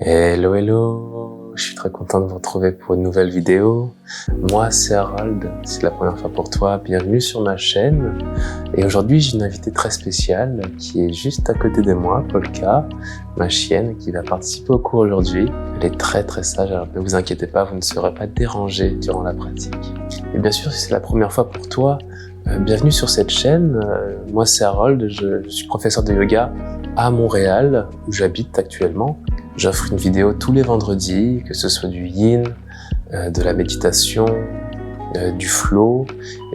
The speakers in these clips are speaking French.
Hello, hello, je suis très content de vous retrouver pour une nouvelle vidéo. Moi, c'est Harold, c'est la première fois pour toi, bienvenue sur ma chaîne. Et aujourd'hui, j'ai une invitée très spéciale qui est juste à côté de moi, Polka, ma chienne, qui va participer au cours aujourd'hui. Elle est très sage, alors ne vous inquiétez pas, vous ne serez pas dérangé durant la pratique. Et bien sûr, si c'est la première fois pour toi, bienvenue sur cette chaîne. Moi, c'est Harold, je suis professeur de yoga à Montréal, où j'habite actuellement. J'offre une vidéo tous les vendredis, que ce soit du yin, de la méditation, du flow,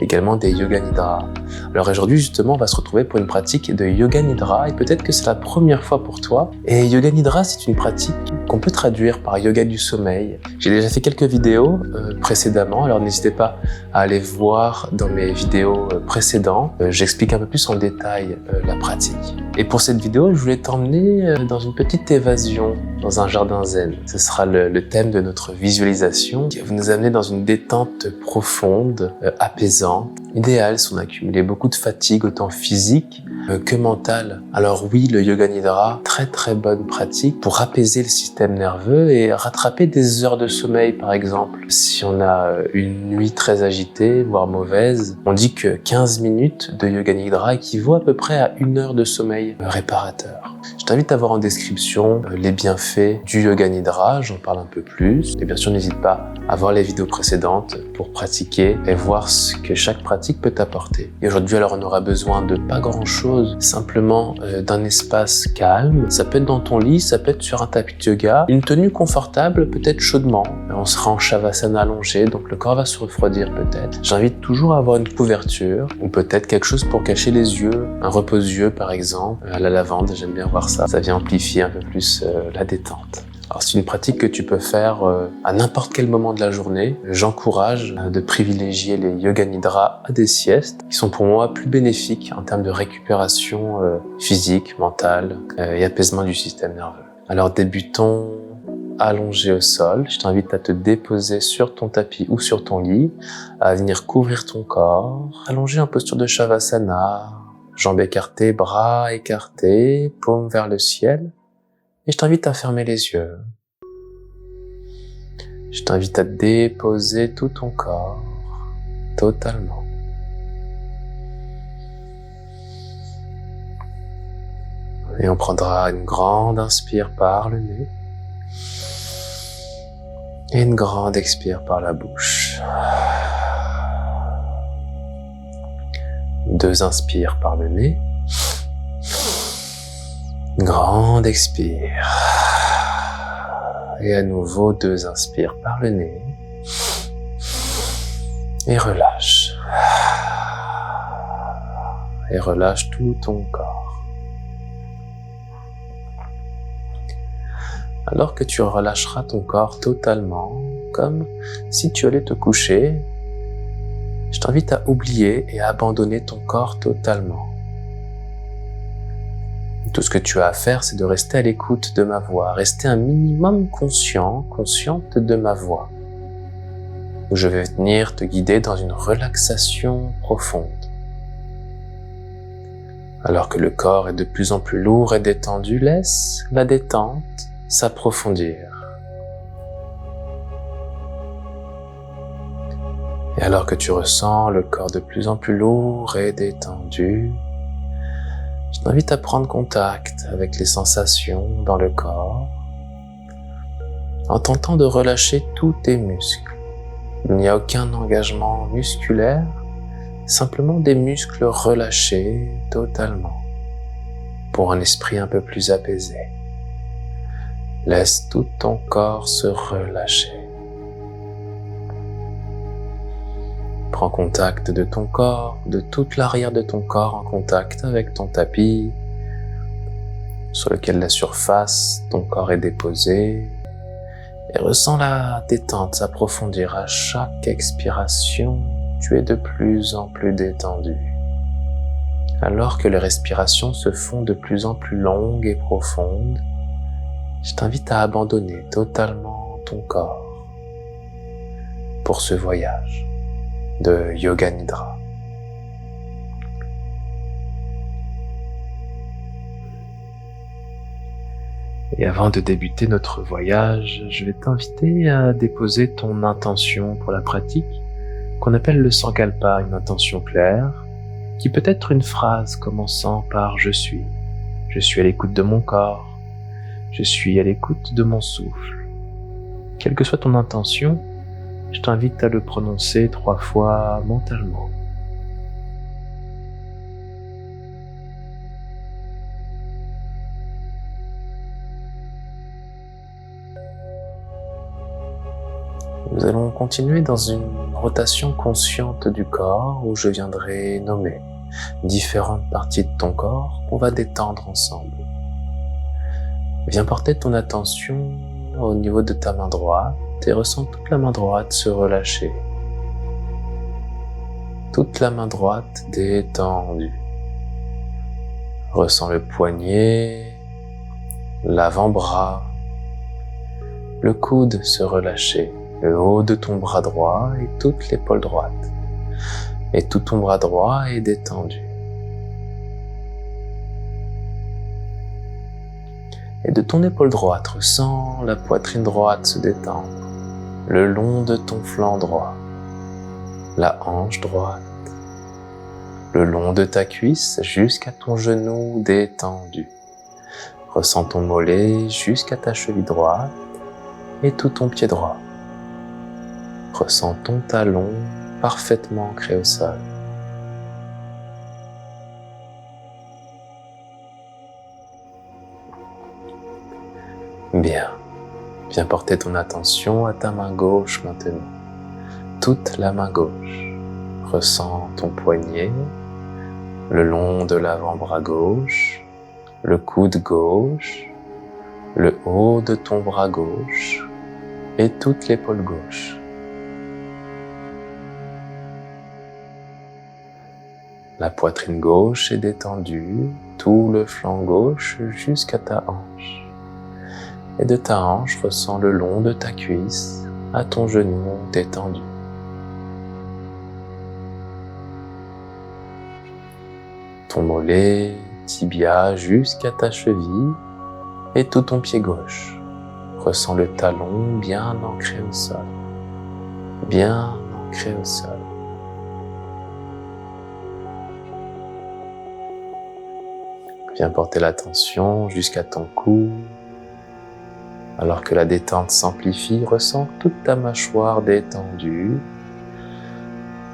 également des yoga nidra. Alors aujourd'hui justement on va se retrouver pour une pratique de yoga nidra et peut-être que c'est la première fois pour toi. Et yoga nidra c'est une pratique qu'on peut traduire par yoga du sommeil. J'ai déjà fait quelques vidéos précédemment, alors n'hésitez pas à aller voir dans mes vidéos précédentes. J'explique un peu plus en détail la pratique. Et pour cette vidéo, je voulais t'emmener dans une petite évasion, dans un jardin zen. Ce sera le thème de notre visualisation qui va nous amener dans une détente profonde, apaisante, idéale si on a accumulé beaucoup de fatigue, autant physique que mentale. Alors oui, le yoga nidra, très bonne pratique pour apaiser le système nerveux et rattraper des heures de sommeil par exemple. Si on a une nuit très agitée, voire mauvaise, on dit que 15 minutes de yoga nidra équivaut à peu près à 1 heure de sommeil réparateur. Je t'invite à voir en description les bienfaits du yoga nidra, j'en parle un peu plus. Et bien sûr, n'hésite pas à voir les vidéos précédentes pour pratiquer et voir ce que chaque pratique peut t'apporter. Et aujourd'hui, alors, on aura besoin de pas grand-chose, simplement d'un espace calme. Ça peut être dans ton lit, ça peut être sur un tapis de yoga, une tenue confortable, peut-être chaudement. On sera en shavasana allongé, donc le corps va se refroidir peut-être. J'invite toujours à avoir une couverture, ou peut-être quelque chose pour cacher les yeux, un repose-yeux par exemple, à la lavande, j'aime bien voir ça. Ça vient amplifier un peu plus la détente. Alors c'est une pratique que tu peux faire à n'importe quel moment de la journée. J'encourage de privilégier les yoga nidra à des siestes qui sont pour moi plus bénéfiques en termes de récupération physique, mentale et apaisement du système nerveux. Alors débutons allongé au sol. Je t'invite à te déposer sur ton tapis ou sur ton lit, à venir couvrir ton corps, allongé en posture de shavasana, jambes écartées, bras écartés, paumes vers le ciel. Et je t'invite à fermer les yeux. Je t'invite à déposer tout ton corps, totalement. Et on prendra une grande inspire par le nez. Et une grande expire par la bouche. 2 inspires par le nez. Grande expire. Et à nouveau 2 inspires par le nez. Et relâche. Et relâche tout ton corps. Alors que tu relâcheras ton corps totalement, comme si tu allais te coucher, je t'invite à oublier et à abandonner ton corps totalement. Tout ce que tu as à faire, c'est de rester à l'écoute de ma voix, rester un minimum consciente de ma voix, où je vais venir te guider dans une relaxation profonde. Alors que le corps est de plus en plus lourd et détendu, laisse la détente s'approfondir. Et alors que tu ressens le corps de plus en plus lourd et détendu, je t'invite à prendre contact avec les sensations dans le corps en tentant de relâcher tous tes muscles. Il n'y a aucun engagement musculaire, simplement des muscles relâchés totalement pour un esprit un peu plus apaisé. Laisse tout ton corps se relâcher. Prends contact de ton corps, de toute l'arrière de ton corps en contact avec ton tapis, sur lequel la surface, ton corps est déposé, et ressens la détente s'approfondir à chaque expiration. Tu es de plus en plus détendu. Alors que les respirations se font de plus en plus longues et profondes, je t'invite à abandonner totalement ton corps pour ce voyage de yoga nidra. Et avant de débuter notre voyage, je vais t'inviter à déposer ton intention pour la pratique, qu'on appelle le Sankalpa, une intention claire, qui peut être une phrase commençant par « je suis à l'écoute de mon corps, je suis à l'écoute de mon souffle ». Quelle que soit ton intention, je t'invite à le prononcer 3 fois mentalement. Nous allons continuer dans une rotation consciente du corps où je viendrai nommer différentes parties de ton corps qu'on va détendre ensemble. Viens porter ton attention au niveau de ta main droite et ressens toute la main droite se relâcher. Toute la main droite détendue. Ressens le poignet, l'avant-bras, le coude se relâcher. Le haut de ton bras droit et toute l'épaule droite. Et tout ton bras droit est détendu. Et de ton épaule droite, ressens la poitrine droite se détendre, le long de ton flanc droit, la hanche droite, le long de ta cuisse jusqu'à ton genou détendu. Ressens ton mollet jusqu'à ta cheville droite et tout ton pied droit. Ressens ton talon parfaitement ancré au sol. Bien. Viens porter ton attention à ta main gauche maintenant. Toute la main gauche. Ressens ton poignet, le long de l'avant-bras gauche, le coude gauche, le haut de ton bras gauche et toute l'épaule gauche. La poitrine gauche est détendue, tout le flanc gauche jusqu'à ta hanche. Et de ta hanche, ressens le long de ta cuisse à ton genou détendu. Ton mollet, tibia jusqu'à ta cheville et tout ton pied gauche. Ressens le talon bien ancré au sol. Bien ancré au sol. Viens porter l'attention jusqu'à ton cou. Alors que la détente s'amplifie, ressens toute ta mâchoire détendue,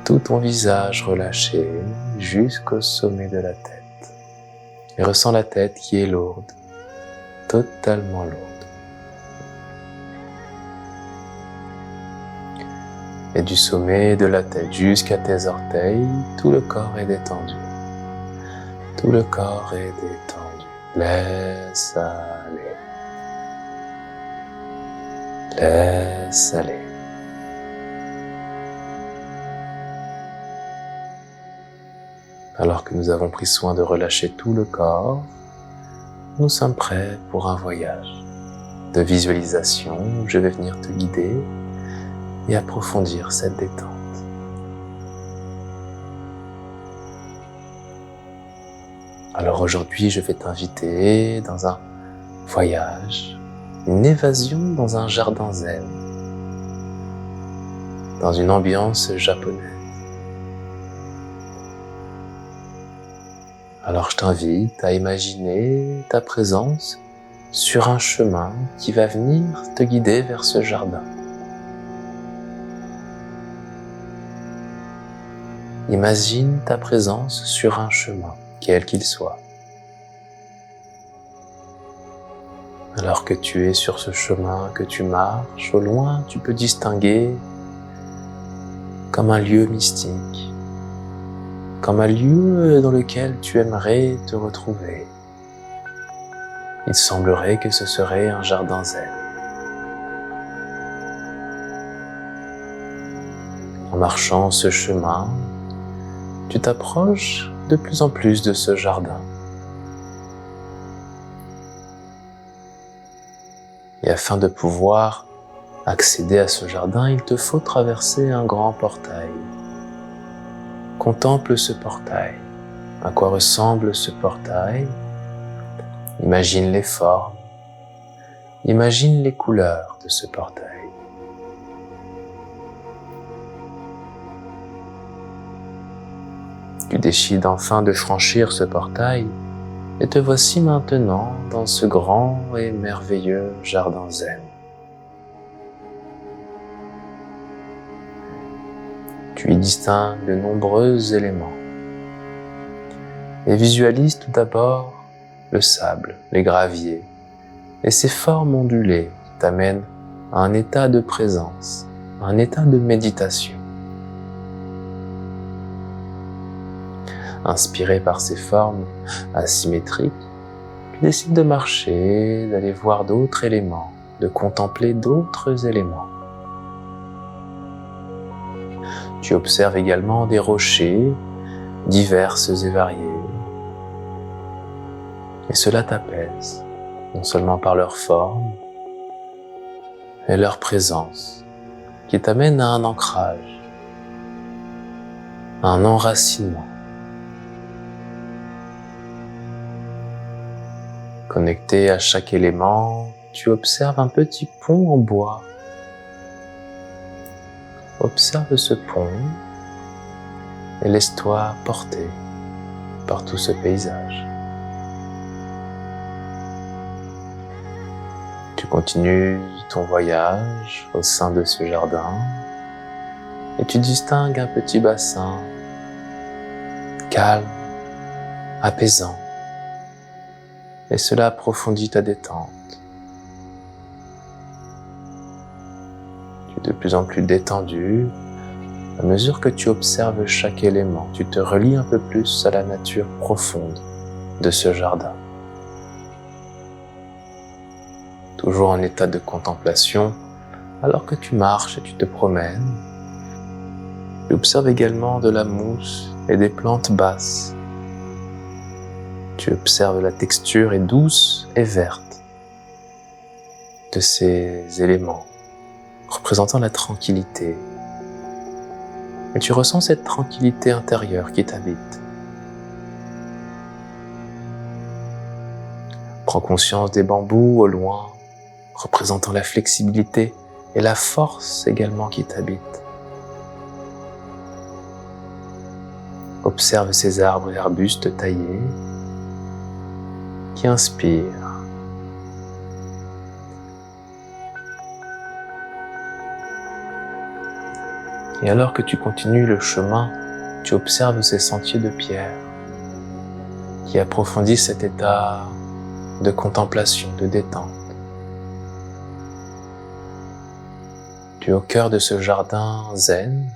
tout ton visage relâché jusqu'au sommet de la tête. Et ressens la tête qui est lourde, totalement lourde. Et du sommet de la tête jusqu'à tes orteils, tout le corps est détendu. Tout le corps est détendu. Laisse aller. Laisse aller. Alors que nous avons pris soin de relâcher tout le corps, nous sommes prêts pour un voyage de visualisation où je vais venir te guider et approfondir cette détente. Alors aujourd'hui, je vais t'inviter dans un voyage, une évasion dans un jardin zen, dans une ambiance japonaise. Alors je t'invite à imaginer ta présence sur un chemin qui va venir te guider vers ce jardin. Imagine ta présence sur un chemin, quel qu'il soit. Alors que tu es sur ce chemin, que tu marches, au loin, tu peux distinguer comme un lieu mystique, comme un lieu dans lequel tu aimerais te retrouver. Il semblerait que ce serait un jardin zen. En marchant ce chemin, tu t'approches de plus en plus de ce jardin. Et afin de pouvoir accéder à ce jardin, il te faut traverser un grand portail. Contemple ce portail. À quoi ressemble ce portail? Imagine les formes. Imagine les couleurs de ce portail. Tu décides enfin de franchir ce portail et te voici maintenant dans ce grand et merveilleux jardin zen. Tu y distingues de nombreux éléments et visualise tout d'abord le sable, les graviers et ces formes ondulées qui t'amènent à un état de présence, à un état de méditation. Inspiré par ces formes asymétriques, tu décides de marcher, d'aller voir d'autres éléments, de contempler d'autres éléments. Tu observes également des rochers diverses et variés. Et cela t'apaise, non seulement par leur forme, mais leur présence, qui t'amène à un ancrage, à un enracinement. Connecté à chaque élément, tu observes un petit pont en bois. Observe ce pont et laisse-toi porter par tout ce paysage. Tu continues ton voyage au sein de ce jardin et tu distingues un petit bassin calme, apaisant, et cela approfondit ta détente. Tu es de plus en plus détendu à mesure que tu observes chaque élément. Tu te relis un peu plus à la nature profonde de ce jardin. Toujours en état de contemplation, alors que tu marches et tu te promènes, tu observes également de la mousse et des plantes basses. Tu observes la texture est douce et verte de ces éléments, représentant la tranquillité. Et tu ressens cette tranquillité intérieure qui t'habite. Prends conscience des bambous au loin, représentant la flexibilité et la force également qui t'habite. Observe ces arbres et arbustes taillés qui inspirent. Et alors que tu continues le chemin, tu observes ces sentiers de pierre qui approfondissent cet état de contemplation, de détente. Tu es au cœur de ce jardin zen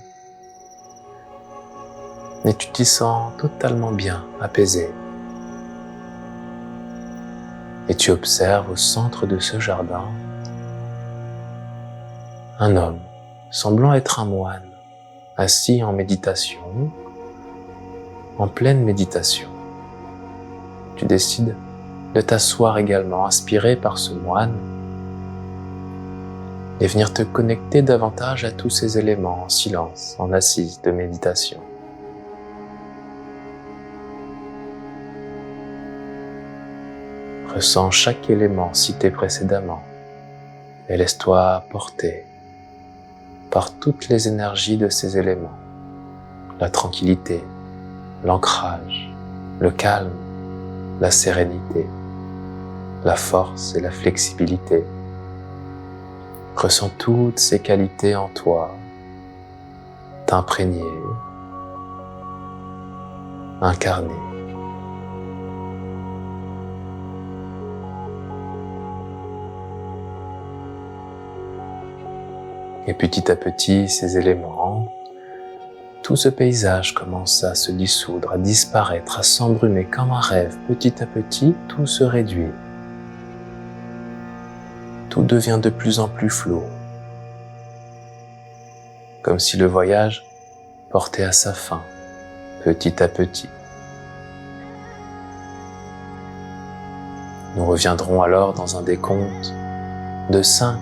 et tu t'y sens totalement bien, apaisé. Et tu observes au centre de ce jardin un homme semblant être un moine, assis en méditation, en pleine méditation. Tu décides de t'asseoir également, inspiré par ce moine, et venir te connecter davantage à tous ces éléments en silence, en assise de méditation. Ressens chaque élément cité précédemment et laisse-toi porter par toutes les énergies de ces éléments, la tranquillité, l'ancrage, le calme, la sérénité, la force et la flexibilité. Ressens toutes ces qualités en toi, t'imprégner, incarner. Et petit à petit, ces éléments, tout ce paysage commence à se dissoudre, à disparaître, à s'embrumer comme un rêve. Petit à petit, tout se réduit. Tout devient de plus en plus flou, comme si le voyage portait à sa fin, petit à petit. Nous reviendrons alors dans un décompte de 5.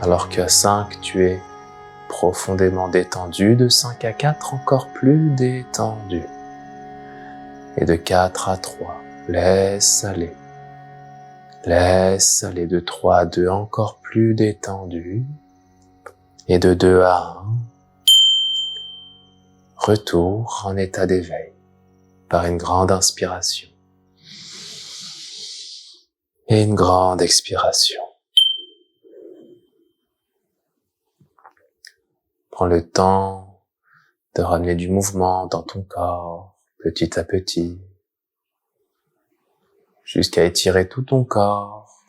Alors qu'à 5, tu es profondément détendu, de 5 à 4, encore plus détendu. Et de 4 à 3, laisse aller. Laisse aller de 3 à 2 encore plus détendu. Et de 2 à 1, retour en état d'éveil par une grande inspiration et une grande expiration. Prends le temps de ramener du mouvement dans ton corps petit à petit, jusqu'à étirer tout ton corps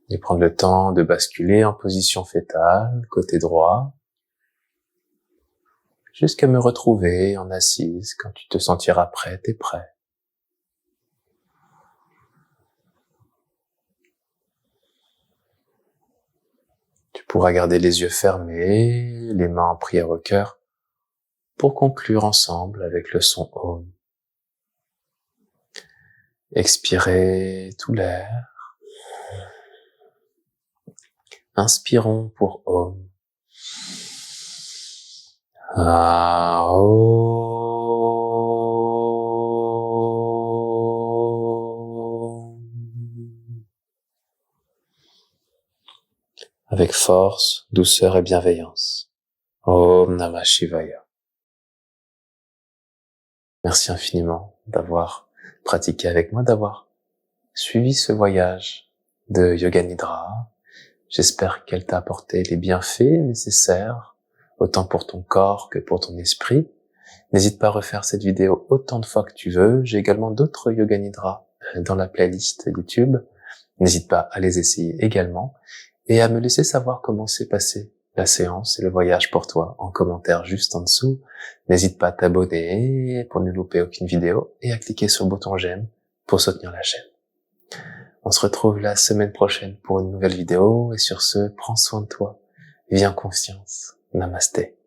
et prendre le temps de basculer en position fétale, côté droit, jusqu'à me retrouver en assise quand tu te sentiras prête et prêt. Tu pourras garder les yeux fermés, les mains en prière au cœur, pour conclure ensemble avec le son Om. Expirez tout l'air. Inspirons pour Om. Avec force, douceur et bienveillance. Om Namah Shivaya. Merci infiniment d'avoir pratiqué avec moi, d'avoir suivi ce voyage de Yoga Nidra. J'espère qu'elle t'a apporté les bienfaits nécessaires, autant pour ton corps que pour ton esprit. N'hésite pas à refaire cette vidéo autant de fois que tu veux. J'ai également d'autres Yoga Nidra dans la playlist YouTube. N'hésite pas à les essayer également et à me laisser savoir comment s'est passée la séance et le voyage pour toi en commentaire juste en dessous. N'hésite pas à t'abonner pour ne louper aucune vidéo et à cliquer sur le bouton j'aime pour soutenir la chaîne. On se retrouve la semaine prochaine pour une nouvelle vidéo et sur ce, prends soin de toi, vis en conscience. Namasté.